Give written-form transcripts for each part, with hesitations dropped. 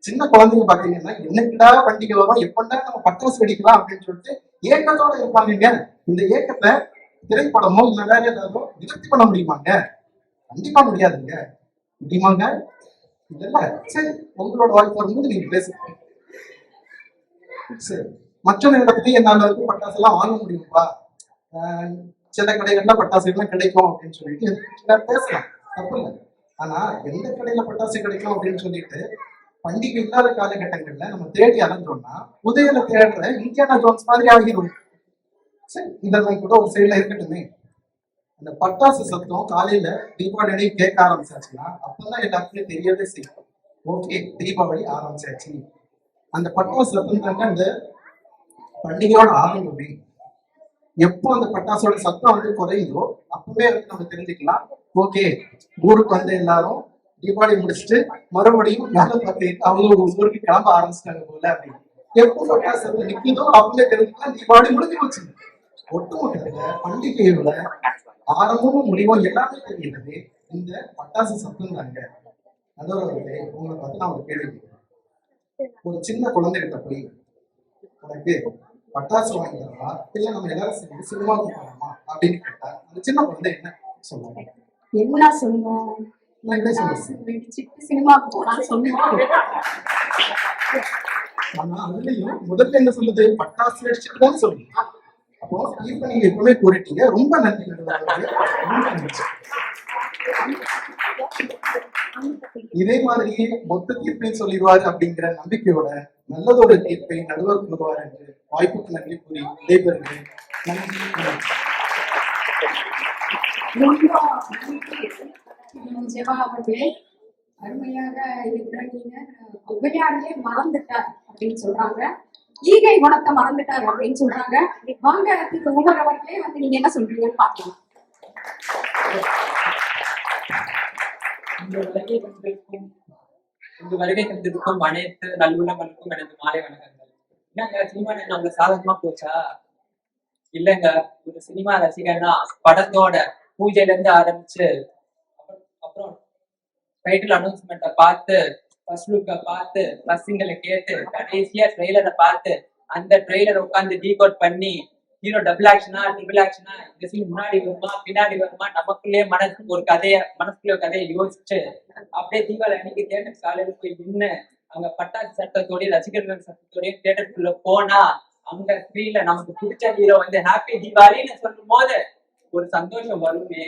சின்ன குழந்தைங்க பாத்தீங்கன்னா என்னைக்குடா பண்டிகை வரும், எப்படா நம்ம பட்டாசு வெடிக்கலாம் அப்படின்னு சொல்லிட்டு ஏக்கத்தோட இருப்பாங்க. இந்த ஏக்கத்தை திரைப்படமோ இல்ல வேற ஏதாவது நிவர்த்தி பண்ண முடியுமாங்க? கண்டிப்பா முடியாதுங்க. முடியுமாங்க? இல்ல. சரி, உங்களோட வாய்ப்பு வரும்போது நீங்க பேசுங்க. சரி, மற்ற நேரத்துலயும் என்னால வந்து பட்டாசு எல்லாம் வாங்க முடியும்ப்பா, சில கடைகள்ல பட்டாசு எல்லாம் கிடைக்கும் அப்படின்னு சொல்லிட்டு பேசலாம், தப்பு இல்லை. ஆனா எந்த கடையில பட்டாசு கிடைக்கும் அப்படின்னு சொல்லிட்டு பண்டிகை இல்லாத காலகட்டங்கள்ல நம்ம தேடி அலைஞ்சோம்னா புதையல தேடுற இந்தியானா ஜோன்ஸ் மாதிரி ஆகிரும். சரி, இதெல்லாம் கூட ஒரு சைடுல இருக்கட்டுமே. அந்த பட்டாசு சத்தம் காலையில தீபாவளி கேட்க ஆரம்பிச்சாச்சுன்னா அப்பதான் எல்லாருக்குமே தெரியவே செய்யும், ஓகே தீபாவளி ஆரம்பிச்சாச்சு. அந்த பட்டாசு சத்தம் தாங்க அந்த பண்டிகையோட ஆரம்பமே. எப்போ அந்த பட்டாசோட சத்தம் வந்து குறையுதோ அப்பவே வந்து நம்ம தெரிஞ்சுக்கலாம், ஓகே ஊருக்கு வந்து எல்லாரும் தீபாவளி முடிச்சுட்டு மறுபடியும் வேலை பார்த்துட்டு அவங்க ஊருக்கு கிளம்ப ஆரம்பிச்சிட்டாங்க போல அப்படின்னு. எப்போ பட்டாசு சத்தம் நிற்குதோ அப்பவே தெரிஞ்சுக்கலாம் தீபாவளி முடிஞ்சு போச்சு. ஒட்டுமொத்தத்துல பண்டிகையோட ஆரம்பமும் முடிவும் எல்லாமே தெரிகிறது இந்த பட்டாசு சத்தம் தாங்க. அதோட உங்களை பார்த்து நான் ஒரு கேள்வி கேட்கிறேன். ஒரு சின்ன குழந்தைகிட்ட போய் உனக்கு பட்டாசு வாங்கி தரவா இல்ல நம்ம எல்லாரும் சேர்ந்து சினிமாவுக்கு போகலாமா அப்படின்னு கேட்டா அந்த சின்ன குழந்தை என்ன சொல்லுவாங்க? என்ன சொல்லுவோம்? சினிமாவுக்கு போகலாம்னு சொல்லுவோம். ஆனா அதுலயும் முதல்ல என்ன சொல்லுது? பட்டாசு வெடிச்சுட்டு தான் சொல்லுங்க. அப்போ இப்ப நீங்க எப்பவுமே கூறிட்டீங்க, ரொம்ப நன்றி. இதே மாதிரியே மொத்த தீர்ப்பையும் சொல்லிடுவாரு அப்படிங்கிற நம்பிக்கையோட நல்லதொரு தீர்ப்பை நடுவர் கூறுவார் என்று வாய்ப்புக்கு நன்றி கூறி விடைபெறுகிறேன். நன்றி. ஜெபா அவர்களே, அருமையாக இருக்கிற நீங்க ஔவையாரையே மறந்துட்டார் அப்படின்னு சொல்றாங்க, ஈகை குணத்தை மறந்துட்டார் அப்படின்னு சொல்றாங்க. வாங்க உமர் அவர்களே வந்து நீங்க என்ன சொல்றீங்கன்னு பாக்கலாம். உங்க வருகை தந்திருக்கும் அனைத்து நல்லுள்ளங்களுக்கும் எனது மாலை வணக்கங்கள். என்னங்க சினிமா நம்மள சாதகமா போச்சா? இல்லைங்க, ஒரு சினிமா ரசிகன்னா படத்தோட பூஜையில இருந்து ஆரம்பிச்சு அப்புறம் டைட்டில் அனௌன்ஸ்மெண்ட்டை பார்த்து ஃபர்ஸ்ட் லுக்கை பார்த்து பசங்களை கேட்டு கடைசியா ட்ரெய்லரை பார்த்து அந்த ட்ரெய்லரை உட்காந்து டீகோட் பண்ணி ஹீரோ டபுள் ஆக்ஷனா ட்ரிபிள் ஆக்ஷனா இந்த சீன் முன்னாடி வருமா பின்னாடி வருமா நமக்குள்ளேயே மனசுக்குள்ள ஒரு கதையை யோசிச்சு அப்படியே தீபாவளி அன்னைக்கு தியேட்டர் காலையில போய் நின்று அங்க பட்டாசு சட்டத்தோடய ரசிகர்கள் சட்டத்தோடய தியேட்டருக்குள்ள போனா அங்க ஸ்கிரீன்ல நமக்கு பிடிச்ச ஹீரோ வந்து ஹாப்பி தீபாவளின்னு சொல்லும் போது ஒரு சந்தோஷம் வருமே.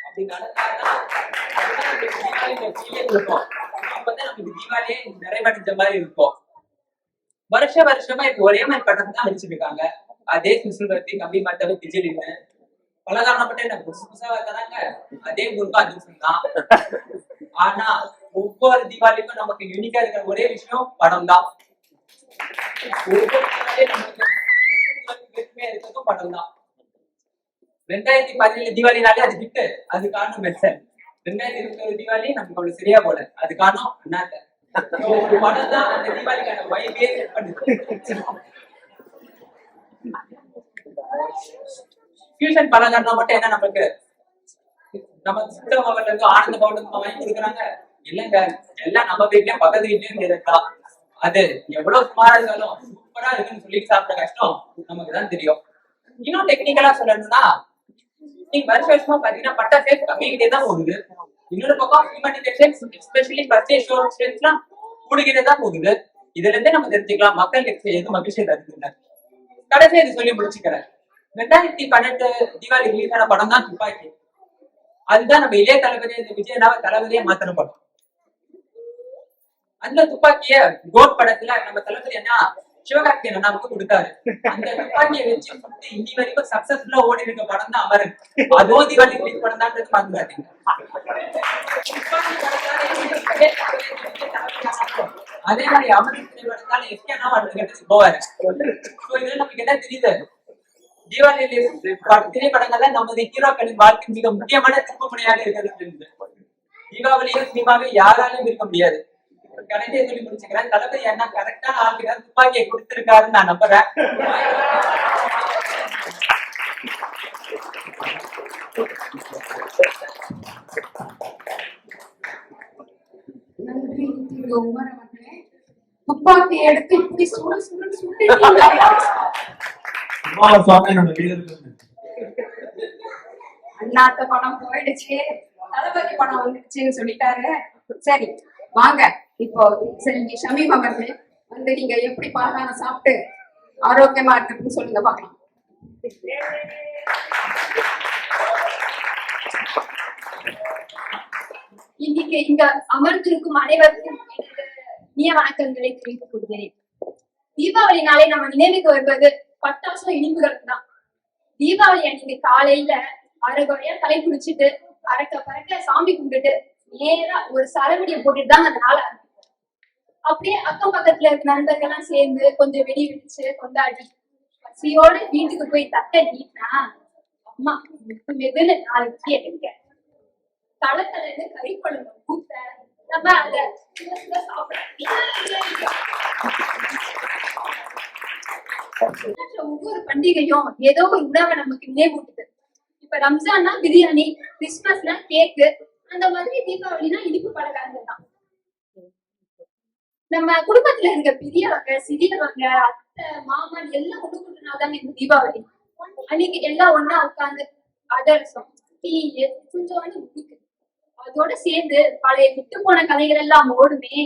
அப்படி நடந்தாதான் இருக்கும். அப்பதான் நமக்கு தீபாவளியே நிறைவடைஞ்ச மாதிரி இருக்கும். வருஷமா இப்ப ஒரே மாதிரி படத்தை தான் வச்சிருக்காங்க. அதே சுசுல்வர்த்தி கம்பி மாத்தவை திஜிலின்னு பலகாரணப்பட்ட என்ன புதுசு புதுசா தராங்க. அதே குருபா அதிர்ஷ்டம் தான். ஆனா ஒவ்வொரு தீபாவளிக்கும் நமக்கு யூனிக்கா இருக்கிற ஒரே விஷயம் படம் தான். இருக்கிறதும் படம் தான். 2017 தீபாவளினாலே அது ஹிட். அது காரணம் மெர்சல். 2021 தீபாவளி நமக்கு அவ்வளவு சரியா போல. அது காரணம் அண்ணாத்த. ஒரு படம் தான் அந்த தீபாவளிக்கான வைபே செட் பண்ணுது. ஃபியூஷன் பலகாரம்னா மட்டும் என்ன நமக்கு நம்ம சுத்தமாவல இருந்து ஆனந்த பவனுக்கு வாங்கி கொடுக்குறாங்க. இல்லைங்க, எல்லாம் நம்ம வீட்லயும் பக்கத்து வீட்லயும் இருக்கா. அது எவ்வளவு சுமாரா இருந்தாலும் சூப்பரா இருக்குன்னு சொல்லி சாப்பிட்ட கஷ்டம் நமக்கு தான் தெரியும். இன்னும் டெக்னிக்கலா சொல்லணும்னா நீங்க வருஷமா பாத்தீங்கன்னா பட்டாசே கம்மிக்கிட்டே தான் போகுது. இன்னொரு பக்கம் எஸ்பெஷலி பர்ச்சேஸ் எல்லாம் கூடுகிட்டே தான் போகுது. இதுல இருந்தே நம்ம தெரிஞ்சுக்கலாம் மக்களுக்கு எது மகிழ்ச்சியை தருதுன்னு. கடைசியா இது சொல்லி முடிச்சுக்கிறேன். 2012 தீபாவளி ரிலீஸ் ஆன படம் தான் துப்பாக்கி. அதுதான் நம்ம இளைய தளபதி இந்த விஜயனாவை தளபதியே மாத்தின படம். அந்த துப்பாக்கிய கோட் படத்துல நம்ம தளபதி என்ன சிவகார்த்திகேயன் அண்ணாவுக்கு கொடுத்தாரு. அந்த துப்பாக்கியை வச்சு இன்னி வரைக்கும் சக்சஸ்ஃபுல்லா ஓடி இருக்க படம் தான் அமரன். அதுவும் தீபாவளி ரிலீஸ் படம் தான் பாத்துக்காதீங்க. அதே மாதிரி அமரன் திரைப்படத்தால எஸ்கே அண்ணா அடுத்த போவாரு. இதுல நமக்கு என்ன தெரியுது? தீபாவளி திரைப்படங்கள்ல நமது ஹீரோக்களின் வாழ்க்கை மிக முக்கியமான திருப்புமுனையாக இருக்கிறது. தீபாவளியும் சினிமாவையும் யாராலும் இருக்க முடியாது. கடைசியை சொல்லி முடிச்சுக்கிறேன். தளபதி என்ன கரெக்டான ஆளுக்கு துப்பாக்கியை கொடுத்திருக்காருன்னு நான் நம்புறேன். நன்றி. திரு உமர் அவர்களே, துப்பாக்கி எடுத்து இப்படி சுடு சுடுன்னு சுட்டுட்டீங்க. அண்ணாத்த பணம் போயிடுச்சு, தளபதி பணம் வந்துடுச்சுன்னு சொல்லிட்டாரு. சரி வாங்க, இப்போ சரி ஷமீம் அவர்களே வந்து நீங்க எப்படி பாலான சாப்பிட்டு ஆரோக்கியமா இருக்குன்னு சொல்லுங்க பாக்கலாம். இன்னைக்கு இங்க அமர்ந்திருக்கும் அனைவருக்கும் எனது இனிய வணக்கங்களை தெரிவித்துக் கொள்கிறேன். தீபாவளி நாளை நம்ம நினைவுக்கு வருவது பட்டாசும் இனிப்புகள் தான். தீபாவளி அன்னைக்கு காலையில அரைகுறையா தலை குளிச்சுட்டு அரைக்க பறக்க சாமி கும்பிட்டுட்டு நேரா ஒரு சரவெடியை போட்டுட்டு தான் அந்த நாளை ஆரம்பிக்கும். அப்படியே அக்கம் பக்கத்துல இருக்க நண்பர்கள் எல்லாம் சேர்ந்து கொஞ்சம் வெடி வெடிச்சு கொண்டாடி பசியோட வீட்டுக்கு போய் தட்டை நீட்டினா அம்மா மெதுன்னு நாலு இட்லியை எடுங்க, தளத்துல இருந்து கறி குழம்பு ஊத்த நம்ம அத ஒவ்வொரு பண்டிகையும் ஏதோ ஒரு உணவை நமக்கு நினைவூட்டுது. இப்ப ரம்ஜான்னா பிரியாணி, கிறிஸ்துமஸ்னா கேக்கு, அந்த மாதிரி தீபாவளினா இனிப்பு பலகாரங்கள் தான். நம்ம குடும்பத்துல இருக்க பெரியவங்க சிறியவங்க அத்தை மாமன் எல்லாம் ஒண்ணு கூட்டினாதாங்க இந்த தீபாவளி. அன்னைக்கு எல்லாம் ஒண்ணா உட்காந்து அதரசம் டீ கொஞ்சோண்டு முறுக்கு அதோட சேர்ந்து பழைய விட்டு போன கதைகள் எல்லாம் ஓடுமே.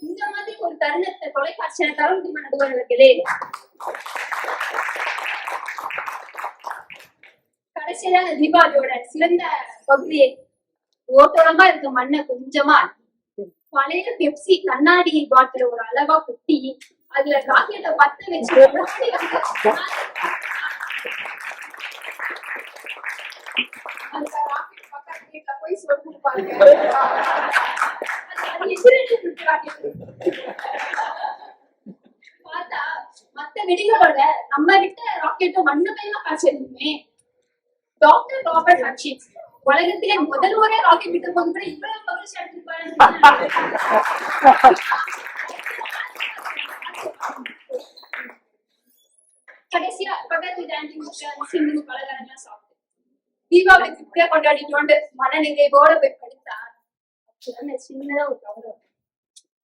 இந்த மாதிரி ஒரு தருணத்தை தொலைக்காட்சியில தர முடியுமா நடுவர்களே? கடைசியில தீபாவளியோட சிறந்த பகுதியை ஓட்டோரமா இருக்க மண்ணை கொஞ்சமா பழைய பெப்சி கண்ணாடி பாட்டில ஒரு அளவா குட்டி அதுல ராக்கெட்டை பத்த வச்சு அந்த ராக்கெட் பக்கத்து வீட்டுல போய் சொல்லிருப்பாங்க. பார்த்தா மத்த வெடிகளோட நம்ம விட்ட ராக்கெட்டும் மண்ணமையா காய்ச்சிருக்குமே. டாக்டர் ராபர்ட் ஹட்சின்ஸ் உலகத்திலே முதல் முறை ராக்கெட் விட்ட போது கூட இவ்வளவு மகிழ்ச்சி அடைஞ்சிருப்பாரு. கடைசியா பக்கத்து ஆண்டி சிந்து பலகாரம்லாம் சாப்பிட்டு தீபாவளி திருப்தியா கொண்டாடிட்டு மன நிறைவோட போய் படித்தா சின்னதா ஒரு கவலை.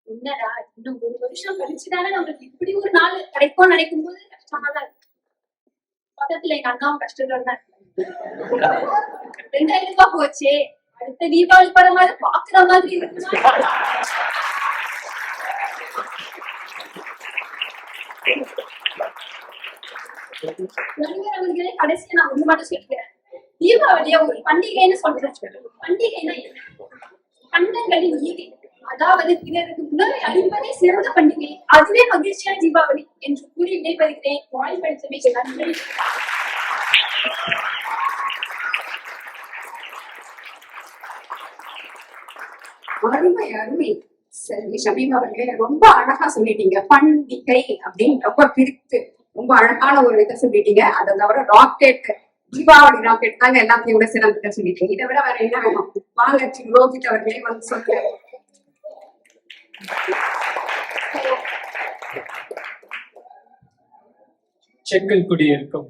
என்னடா இன்னும் ஒரு வருஷம் கழிச்சுதானே நம்மளுக்கு இப்படி ஒரு நாள் கிடைக்கும் நினைக்கும் போது கஷ்டமா தான் இருக்கு. பக்கத்துல எங்க அண்ணாவும் கஷ்டத்தோட தான் இருக்கு. 2000 ரூபாய் போச்சு, அடுத்த தீபாவளி படம் மாதிரி பாக்குற மாதிரி இருக்குமா? நண்பர்களே, கடைசியா நான் ஒண்ணு மட்டும் சொல்லிக்கிறேன். தீபாவளிய ஒரு பண்டிகைன்னு சொல்றேன். பண்டிகைனா என்ன? பண்டங்களின் ஈகை, அதாவது பிறருக்கு உணவை அளிப்பதே சிறந்த பண்டிகை, அதுவே மகிழ்ச்சியான தீபாவளி என்று கூறி விடைபெறுகிறேன். வாய்ப்பளித்தமைக்கு நன்றி. அருமை அருமை. சரி ஷமீம் அவர்களே, ரொம்ப அழகா சொல்லிட்டீங்க. பண்டிகை அப்படின்னு ரொம்ப பிரித்து ரொம்ப அழகான ஒரு இதை சொல்லிட்டீங்க. அதை தவிர ராக்கெட், தீபாவளி ராக்கெட் தாங்க எல்லாத்தையும் விட சிறந்த சொல்லிட்டீங்க. இதை விட வேற என்ன வேணும்? வாங்க ரோஹித் அவர்களே வந்து சொல்லுங்க. செக்கில் குடியிருக்கும்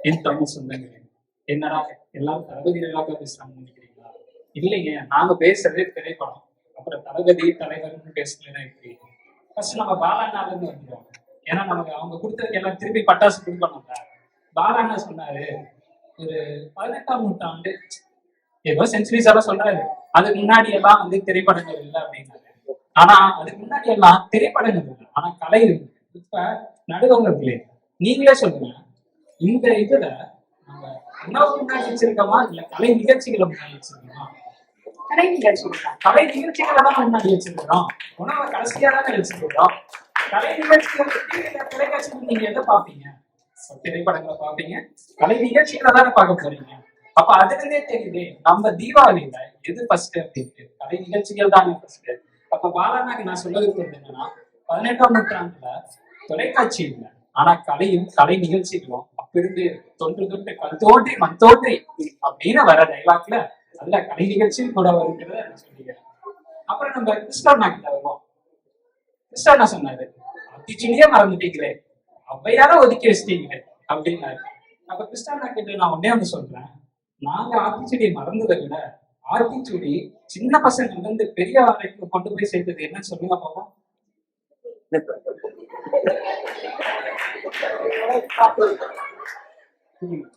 என் தமிழ் சொந்தங்களே, என்னடா எல்லாரும் தளபதிகளாக பேசுறாங்கன்னு நினைக்கிறீங்களா? இல்லைங்க, நாங்க பேசுறதே திரைப்படம். அப்புறம் தளபதி தலைவர்னு பேசுறதுதான் எப்படி? ஃபர்ஸ்ட் நம்ம பாலாண்ணால இருந்து வந்துடுவோம். ஏன்னா நமக்கு அவங்க கொடுத்ததுக்கு எல்லாம் திருப்பி பட்டாசு கொடுக்கணும்ல. பாலாண்ணா சொன்னாரு ஒரு 18ஆம் நூற்றாண்டு ஏதோ செஞ்சுரிஸ் எல்லாம் சொல்றாரு, அதுக்கு முன்னாடி எல்லாம் வந்து திரைப்படங்கள் இல்லை அப்படின்னாரு. ஆனா அதுக்கு முன்னாடி எல்லாம் திரைப்படங்கள் இல்லை, ஆனா கலை இருக்கு. இப்ப நடுவர்களே நீங்களே சொல்லுங்க, இந்த இதுல நம்ம உணவு முன்னாடி வச்சிருக்கோமா இல்ல கலை நிகழ்ச்சிகளை முன்னாடி வச்சிருக்கோமா? கலை நிகழ்ச்சிகளை தான் முன்னாடி வச்சிருக்கிறோம். உணவை கடைசியா தான் வச்சிருக்கிறோம். கலை நிகழ்ச்சிகள் தொலைக்காட்சிகள் நீங்க எதை பாப்பீங்க? திரைப்படங்களை பாப்பீங்க, கலை நிகழ்ச்சிகளை தானே பார்க்க போறீங்க. அப்ப அதுலயே தெரியுது நம்ம தீபாவளியில எது ஃபர்ஸ்ட் அப்படின்ட்டு கலை நிகழ்ச்சிகள் தானே ஃபர்ஸ்ட். அப்ப பாலாண்ணாக்கு நான் சொல்ல விரும்புறது என்னன்னா, 18ஆம் நூற்றாண்டுல தொலைக்காட்சி இல்லை, ஆனா கலையும் கலை நிகழ்ச்சிகளும் அப்ப இருந்து தொன்று தொட்டு கல் தோன்றி மண் தோன்றி அப்படின்னு வர டைலாக்ல அதுல கலை நிகழ்ச்சியும் கூட வருங்கிறத நான் சொல்லிக்கிறேன். அப்புறம் நம்ம கிறிஸ்டவனா கிட்ட வருவோம். கிறிஸ்டவனா சொன்னாரு, அத்திச்சிலேயே மறந்துட்டீங்களே, அவ்வையார ஒதுக்கி வச்சிட்டீங்களே அப்படின்னாரு. அப்ப கிறிஸ்டவனா கிட்ட நான் ஒன்னே ஒண்ணு சொல்றேன், நாங்க ஆத்திச்செடியை மறந்ததை விட ஆத்திச்சூடி சின்ன பசங்க இருந்து பெரிய வரைக்கும் கொண்டு போய் சேர்த்தது என்ன சொல்லுங்க பாப்போம்.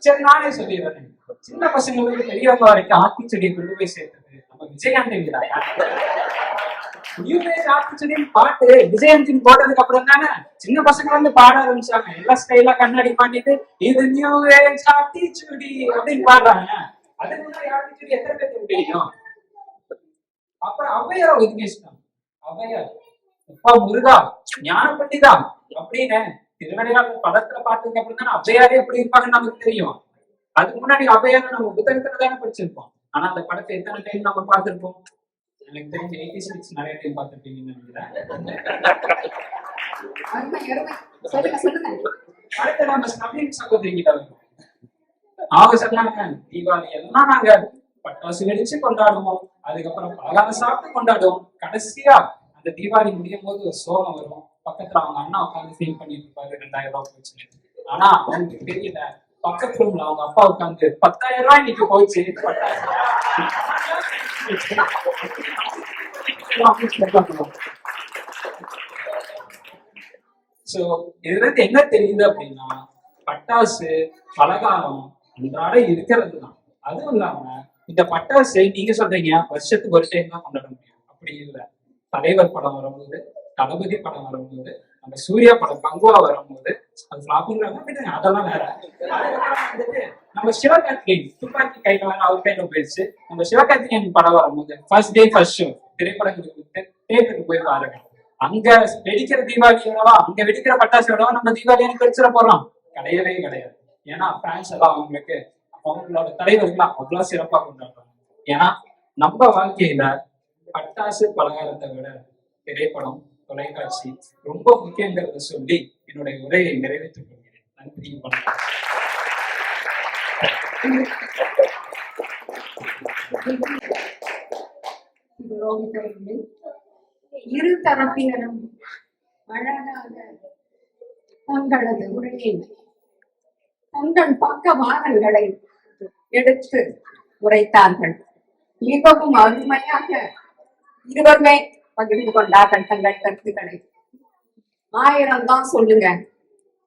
சரி நானே சொல்லிடுறேன். சின்ன பசங்க இருந்து பெரியவங்க வரைக்கும் ஆத்திச்சூடியை கொண்டு போய் சேர்த்தது நம்ம விஜயகாந்த். ஆத்திச்சூடின்னு பாட்டு விஜயகாந்த் போட்டதுக்கு அப்புறம் தானே சின்ன பசங்க வந்து பாட ஆரம்பிச்சாங்க. எல்லாம் ஸ்டைலா கண்ணாடி மாட்டிட்டு இது நியூ ஏஜ் ஆத்திச்சூடி அப்படின்னு பாடுறாங்க. அதுக்கு முன்னாடி ஆத்திச்சூடி எத்தனை பேருக்கு தெரியும்? அப்புறம் ஔவையார் ஒதுக்கிட்டான். ஔவையார் அப்பா முருகா ஞான பண்டிதா அப்படின்னு திருநடையாளர் படத்துல பார்த்ததுக்கு அப்புறம் தானே ஔவையாரே எப்படி இருப்பாங்கன்னு நமக்கு தெரியும். அதுக்கு முன்னாடி ஔவையார் நம்ம புத்தகத்துல தானே படிச்சிருப்போம். ஆனா அந்த படத்தை எத்தனை டைம் நம்ம பார்த்திருப்போம்? எனக்கு தெரிஞ்சு 86 நிறைய டைம் பார்த்திருப்பீங்கன்னு நினைக்கிறேன். அடுத்து நம்ம ஸ்டப்லிங் சகோதரிகிட்ட வரும். அவங்க சொன்னாங்க தீபாவளி எல்லாம் நாங்க பட்டாசு வெடிச்சு கொண்டாடுவோம், அதுக்கப்புறம் பலகாரம் சாப்பிட்டு கொண்டாடுவோம், கடைசியா அந்த தீபாவளி முடியும் போது ஒரு சோகம் வரும். பக்கத்துல அவங்க அண்ணா உட்காந்து ஃபீல் பண்ணிட்டு இருப்பாரு 2000 ரூபாய் போச்சு. ஆனா அவங்களுக்கு தெரியல, பக்கத்து ரூம்ல அவங்க அப்பா உட்காந்து 10,000 ரூபாய் இன்னைக்கு போச்சு. சோ இதுல இருந்து என்ன தெரியுது அப்படின்னா, பட்டாசு பலகாரம் அன்றாட இருக்கிறது தான். அதுவும் இல்லாம இந்த பட்டாசு நீங்க சொல்றீங்க வருஷத்துக்கு ஒரு டைம் தான் கொண்டாட முடியும். அப்படி இல்லை. தலைவர் படம் வரும்போது, தளபதி படம் வரும்போது, நம்ம சூர்யா படம் பங்குவா வரும்போது, அது ஃபிளாப்பிங் அதெல்லாம் வேற. வந்துட்டு நம்ம சிவகார்த்திகேயன் துப்பாக்கி கையில வர அவர் கையில போயிடுச்சு. நம்ம சிவகார்த்திகேயன் படம் வரும்போது ஃபர்ஸ்ட் டே ஃபர்ஸ்ட் ஷோ திரைப்படங்களுக்கு தேட்டருக்கு போய் பாருங்க. அங்க வெடிக்கிற தீபாவளியோடவா அங்க வெடிக்கிற பட்டாசோடவா நம்ம தீபாவளி எனக்கு வச்சிட போறோம்? கிடையவே கிடையாது. ஏன்னா பிரான்ஸ் எல்லாம் அவங்களுக்கு அவங்களோட தலைவர்கள்லாம் அவ்வளவு சிறப்பா கொண்டாடுறாங்க. ஏன்னா நம்ம வாழ்க்கையில பட்டாசு பலகாரத்தை விட திரைப்படம் தொலைக்காட்சி ரொம்ப முக்கியங்கிறத சொல்லி என்னுடைய உரையை நிறைவேற்றிக் கொள்கிறேன். நன்றி, வணக்கம். இரு தரப்பினரும் அழகாக தங்களது உரையை தங்கள் பக்கவாதங்களை எடுத்து உரைத்தார்கள். மிகவும் அருமையாக இருவருமே பகிர்ந்து கொண்டார்கள் தங்கள் கருத்துக்களை. 1000 தான் சொல்லுங்க,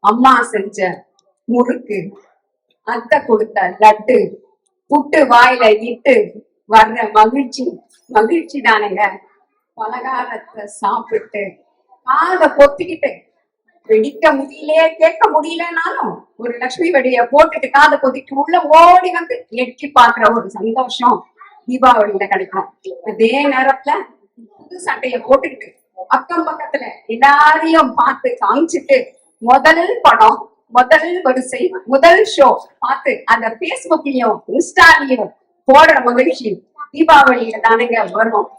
அம்மா செஞ்ச முறுக்கு, அத்தை கொடுத்த லட்டு, புட்டு வாயில இட்டு வர்ற மகிழ்ச்சி தானுங்க. பலகாரத்தை சாப்பிட்டு காதை பொத்திக்கிட்டு வெடிக்க முடியலையே கேட்க முடியலனாலும் ஒரு லட்சுமி வெடிய போட்டுட்டு காதை பொத்திட்டு உள்ள ஓடி வந்து எட்டி பாக்குற ஒரு சந்தோஷம் தீபாவளியில கிடைக்கும். அதே நேரத்துல புது சட்டைய போட்டுக்கிட்டு அக்கம் பக்கத்துல எல்லாரையும் பார்த்து காமிச்சிட்டு முதல் படம், முதல் வரிசை, முதல் ஷோ பார்த்து அந்த பேஸ்புக்லயும் இன்ஸ்டாலையும் போடுற மகிழ்ச்சி தீபாவளியில தானுங்க வரும்.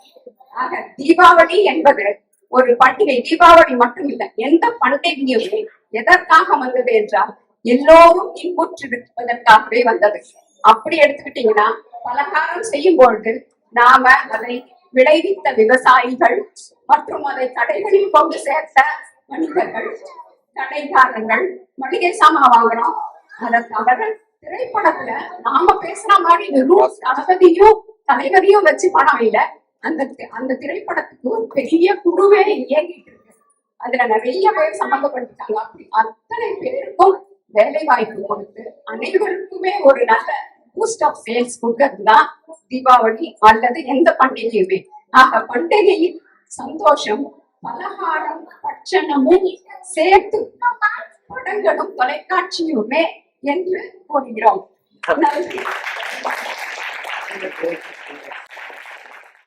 ஆக தீபாவளி என்பது ஒரு பண்டிகை. தீபாவளி மட்டும் இல்லை, எந்த பண்டிகையுமே எதற்காக வந்தது என்றால் எல்லோரும் இன்புற்றிருப்பதற்காகவே வந்தது. அப்படி எடுத்துக்கிட்டீங்கன்னா பலகாரம் செய்யும் பொழுது நாம அதை விளைவித்த விவசாயிகள் மற்றும் அதை கடைகளில் கொண்டு சேர்த்த வணிகர்கள், கடைக்காரர்கள், மளிகை சாமான் வாங்குறோம். அதை தவிர திரைப்படத்துல நாம பேசுற மாதிரி வெறும் தளபதியும் தலைவரையும் வச்சு படம் இல்லை. அந்த திரைப்படத்துக்கு ஒரு பெரிய குழுவே இயங்கிட்டு இருக்கு. அதுல நிறைய பேர் சம்பந்தப்பட்டிருக்காங்க. அப்படி அத்தனை பேருக்கும் வேலை வாய்ப்பு கொடுத்து அனைவருக்குமே ஒரு நல்ல பூஸ்ட் ஆஃப் சேல்ஸ் கொடுக்கறதுதான் தீபாவளி அல்லது எந்த பண்டிகையுமே. ஆக பண்டிகையில் சந்தோஷம், பலகாரம், பட்சணமும் சேர்த்து படங்களும் தொலைக்காட்சியுமே என்று கூறுகிறோம். நன்றி.